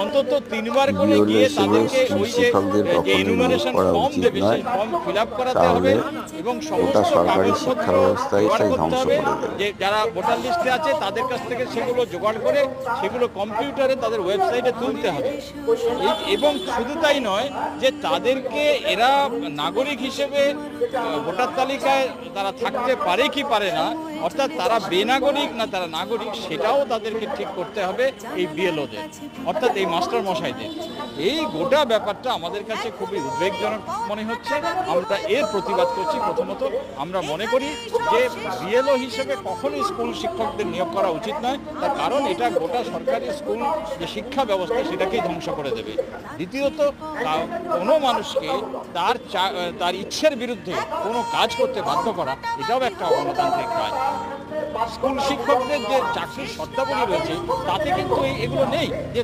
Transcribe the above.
অন্তত ৩ বার করে গিয়ে তাদেরকে ওই যে এনুমারেশন ফর্ম দেবে সেই ফর্ম ফিল আপ করাতে হবে এবং সমস্ত কাগজপত্র জোগাড় করতে হবে। যে যারা ভোটার লিস্টে আছে তাদের কাছ থেকে সেগুলো জোগাড় করে সেগুলো কম্পিউটারে তাদের ওয়েবসাইটে তুলতে হবে। এবং শুধু তাই নয় যে তাদেরকে এরা নাগরিক হিসেবে ভোটার তালিকায় তারা থাকতে পারে কি পারে না, অর্থাৎ তারা বেনাগরিক না তারা নাগরিক, সেটাও তাদেরকে ঠিক করতে হবে এই বিএলওদের, অর্থাৎ এই মাস্টার মশাইদের। এই গোটা ব্যাপারটা আমাদের কাছে খুবই উদ্বেগজনক মনে হচ্ছে। আমরা এর প্রতিবাদ করছি। প্রথমত আমরা মনে করি যে বিএলও হিসেবে কখনোই স্কুল শিক্ষকদের নিয়োগ করা উচিত নয়, তার কারণ এটা গোটা সরকারি স্কুল যে শিক্ষা ব্যবস্থা সেটাকেই ধ্বংস করে দেবে। দ্বিতীয়ত, কোনো মানুষকে তার ইচ্ছের বিরুদ্ধে কোনো কাজ করতে বাধ্য করা এটাও একটা গণতান্ত্রিক কাজ। স্কুল শিক্ষকদের যে চাকরির শর্তাবলী রয়েছে তাতে কিন্তু এগুলো নেই যে